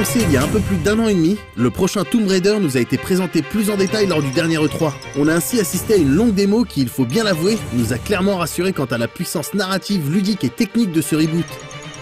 Annoncé il y a un peu plus d'1 an et demi, le prochain Tomb Raider nous a été présenté plus en détail lors du dernier E3. On a ainsi assisté à une longue démo qui, il faut bien l'avouer, nous a clairement rassuré quant à la puissance narrative, ludique et technique de ce reboot.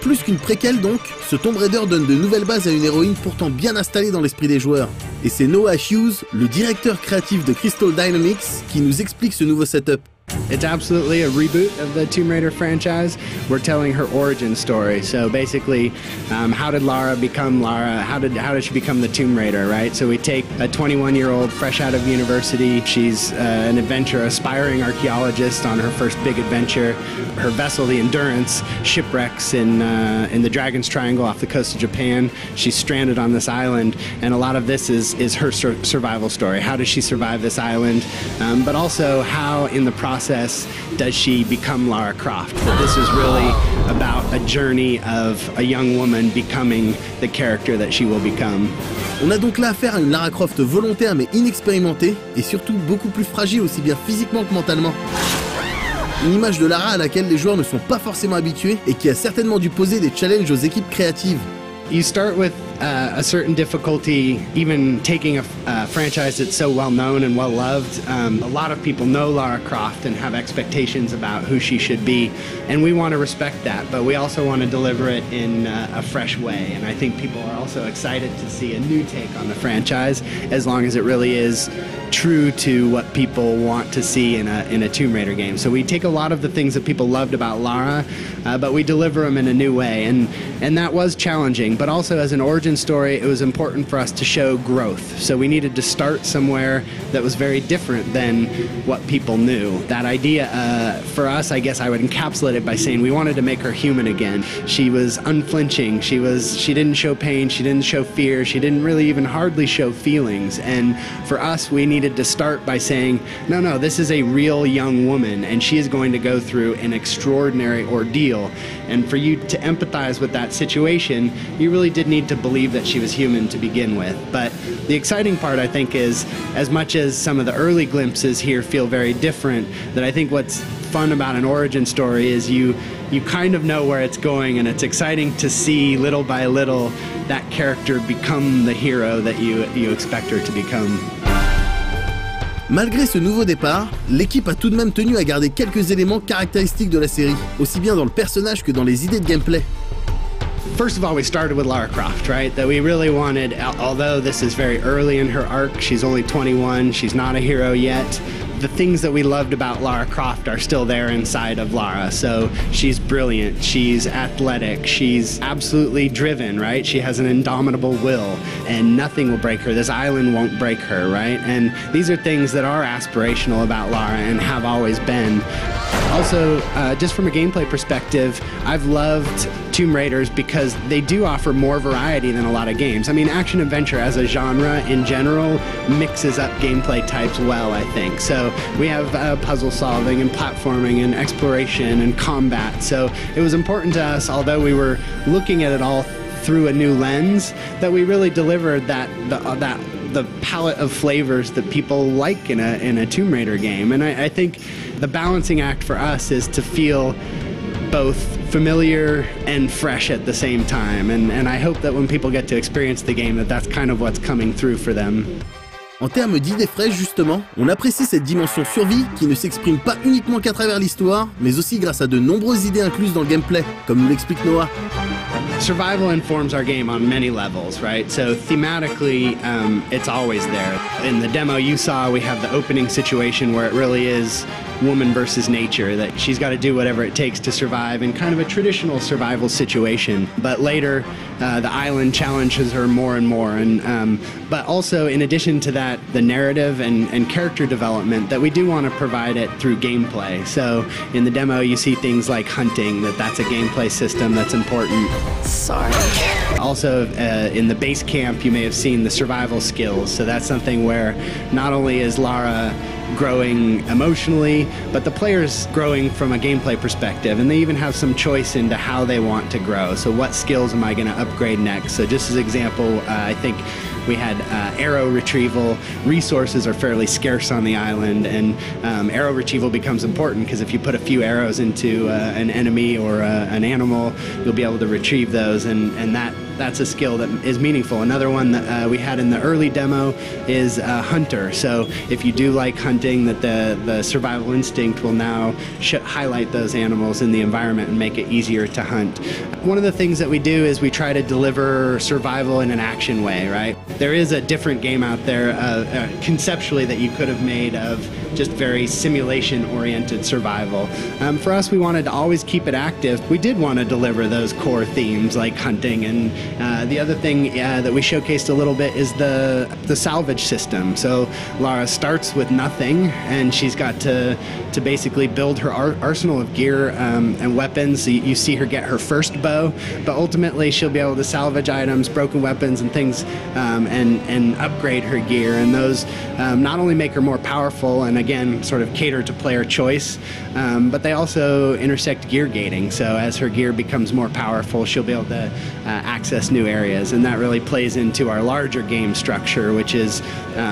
Plus qu'une préquelle donc, ce Tomb Raider donne de nouvelles bases à une héroïne pourtant bien installée dans l'esprit des joueurs. Et c'est Noah Hughes, le directeur créatif de Crystal Dynamics, qui nous explique ce nouveau setup. It's absolutely a reboot of the Tomb Raider franchise. We're telling her origin story. So basically, how did Lara become Lara? How did she become the Tomb Raider, right? So we take a 21-year-old fresh out of university. She's an adventurer, aspiring archaeologist on her first big adventure. Her vessel, the Endurance, shipwrecks in the Dragon's Triangle off the coast of Japan. She's stranded on this island, and a lot of this is her survival story. How does she survive this island? But also, how in the process does she become Lara Croft? But this is really about a journey of a young woman becoming the character that she will become. On a donc là affaire à une Lara Croft volontaire mais inexpérimentée, et surtout beaucoup plus fragile aussi bien physiquement que mentalement. Une image de Lara à laquelle les joueurs ne sont pas forcément habitués et qui a certainement dû poser des challenges aux équipes créatives. You start with a certain difficulty, even taking a franchise that's so well known and well loved. A lot of people know Lara Croft and have expectations about who she should be, and we want to respect that, but we also want to deliver it in a fresh way. And I think people are also excited to see a new take on the franchise, as long as it really is true to what people want to see in a Tomb Raider game. So we take a lot of the things that people loved about Lara, but we deliver them in a new way, and that was challenging. But also as an origin story, it was important for us to show growth. So we needed to start somewhere that was very different than what people knew. That idea, for us, I guess I would encapsulate it by saying we wanted to make her human again. She was unflinching. She didn't show pain. She didn't show fear. She didn't really even hardly show feelings. And for us, we needed to start by saying, no, this is a real young woman, and she is going to go through an extraordinary ordeal. And for you to empathize with that situation, you really did need to believe that she was human to begin with. But the exciting part, I think, is as much as some of the early glimpses here feel very different, that I think what's fun about an origin story is you kind of know where it's going, and it's exciting to see little by little that character become the hero that you expect her to become. Malgré ce nouveau départ, l'équipe a tout de même tenu à garder quelques éléments caractéristiques de la série, aussi bien dans le personnage que dans les idées de gameplay. First of all, we started with Lara Croft, right? That we really wanted, although this is very early in her arc, she's only 21, she's not a hero yet, the things that we loved about Lara Croft are still there inside of Lara. So she's brilliant, she's athletic, she's absolutely driven, right? She has an indomitable will, and nothing will break her. This island won't break her, right? And these are things that are aspirational about Lara and have always been. Also, just from a gameplay perspective, I've loved Tomb Raiders because they do offer more variety than a lot of games. I mean, action-adventure as a genre in general mixes up gameplay types well, I think. So we have puzzle solving and platforming and exploration and combat. So it was important to us, although we were looking at it all through a new lens, that we really delivered the palette of flavors that people like in a Tomb Raider game. And I think the balancing act for us is to feel both familiar and fresh at the same time. And I hope that when people get to experience the game, that's kind of what's coming through for them. En termes d'idées fraîches justement, on apprécie cette dimension survie qui ne s'exprime pas uniquement qu'à travers l'histoire, mais aussi grâce à de nombreuses idées incluses dans le gameplay, comme nous l'explique Noah. Survival informs our game on many levels, right? So thematically, it's always there. In the demo you saw, we have the opening situation where it really is woman versus nature, that she's got to do whatever it takes to survive in kind of a traditional survival situation. But later, the island challenges her more and more. But also, in addition to that, the narrative and character development, that we do want to provide it through gameplay. So in the demo, you see things like hunting, that's a gameplay system that's important. Sorry. Also, in the base camp, you may have seen the survival skills. So that's something where not only is Lara growing emotionally, but the player's growing from a gameplay perspective, and they even have some choice into how they want to grow. So what skills am I going to upgrade next? So just as an example, I think we had arrow retrieval. Resources are fairly scarce on the island, and arrow retrieval becomes important because if you put a few arrows into an enemy or an animal, you'll be able to retrieve those, and that that's a skill that is meaningful. Another one that we had in the early demo is hunter. So if you do like hunting, that the survival instinct will now highlight those animals in the environment and make it easier to hunt. One of the things that we do is we try to deliver survival in an action way, right? There is a different game out there conceptually that you could have made of just very simulation-oriented survival. For us, we wanted to always keep it active. We did want to deliver those core themes like hunting, and the other thing that we showcased a little bit is the salvage system. So Lara starts with nothing, and she's got to basically build her arsenal of gear and weapons. So you see her get her first bow, but ultimately she'll be able to salvage items, broken weapons, and things, and upgrade her gear. And those not only make her more powerful and again sort of cater to player choice, but they also intersect gear gating. So as her gear becomes more powerful, she'll be able to access new areas, and that really plays into our larger game structure, which is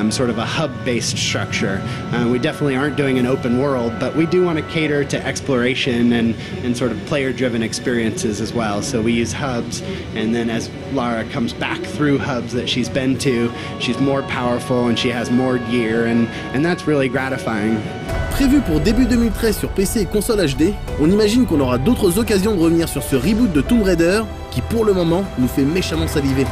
sort of a hub-based structure. We definitely aren't doing an open world, but we do want to cater to exploration and sort of player-driven experiences as well. So we use hubs, and then as Lara comes back through hubs that she's been to, she's more powerful and she has more gear, and that's really gratifying. Prévu pour début 2013 sur PC et console HD, on imagine qu'on aura d'autres occasions de revenir sur ce reboot de Tomb Raider qui pour le moment nous fait méchamment saliver.